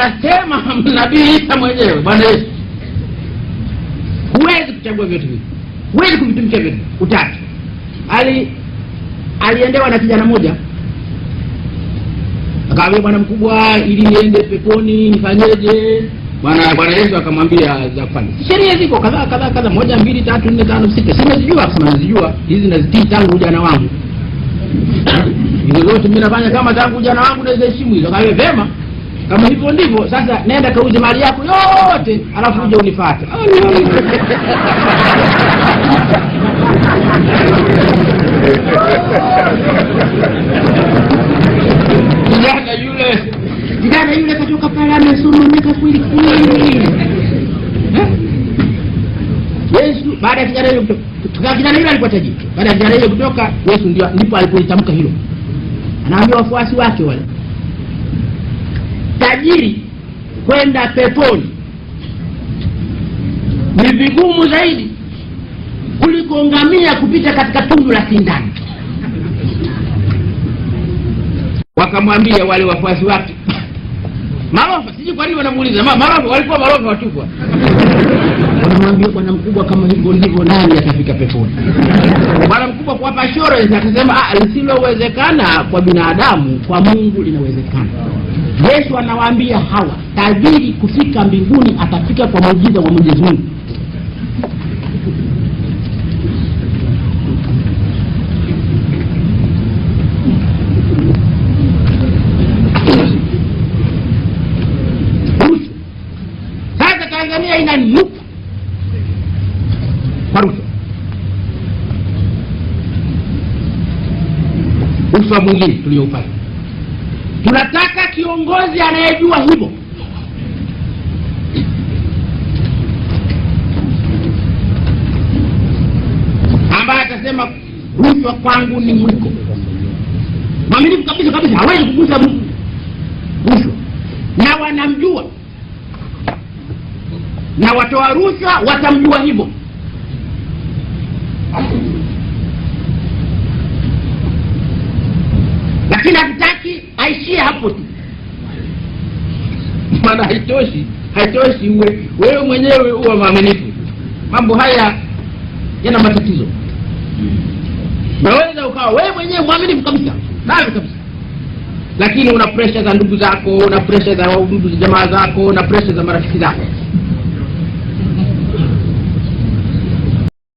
anasema Nabii Isa mwenyewe, Bwana Yesu, huwezi kuchagua vyote hivi, huwezi kuvitumikia vyote. Utatu. Aliendewa na kijana mmoja, akamwambia, bwana mkubwa, ili niende peponi nifanyeje? Bwana Yesu akamwambia za kufanya. Sheria ziko kadhaa 1 2 3 4 5 6. Simezijua, kama nazijua hizi nazitii tangu ujana wangu. Hizo zote mimi nafanya kama tangu ujana wangu na ziheshimu hizo. Kawe vema. Kama hivyo ndivyo, sasa nenda kauze mali yako yote, alafu uje unifuate. Kijana yule katoka pale amesomeka kweli kweli. Yesu baada ya kijana yule kijana yule alikuwa tajiri. Baada ya kijana yule kutoka, Yesu ndipo alipoitamka hilo. Anaambia wafuasi wake wale, tajiri kwenda peponi ni vigumu zaidi kuliko ngamia kupita katika tundu la sindano. Wakamwambia wale wafuasi wake, marofa, siji kwa nini wanamuuliza, marofa, walikuwa marofa watupwa. Wanamwambia, bwana mkubwa, kama hivyo ndivyo nani atafika peponi? Bwana mkubwa kwa pashoro akasema, lisilowezekana kwa binadamu kwa Mungu linawezekana. Yesu anawaambia hawa, tajiri kufika mbinguni atafika kwa muujiza wa Mwenyezi Mungu. Sasa Tanzania inanuka kwa rushwa. Rushwa mwingine tuliofanya, tunataka kiongozi anayejua hivyo, ambaye atasema rushwa kwangu ni mwiko. Mwaminifu kabisa, hawezi kugusa rushwa, na wanamjua, na watoa rushwa watamjua hivyo. Lakini hataki aishie hapo tu. Maana haitoshi wewe mwenyewe uwe mwaminifu. Mambo haya yana matatizo. Naweza ukawa wewe mwenyewe mwaminifu kabisa, lakini una pressure za ndugu zako, una pressure za jamaa zako, una pressure za marafiki zako.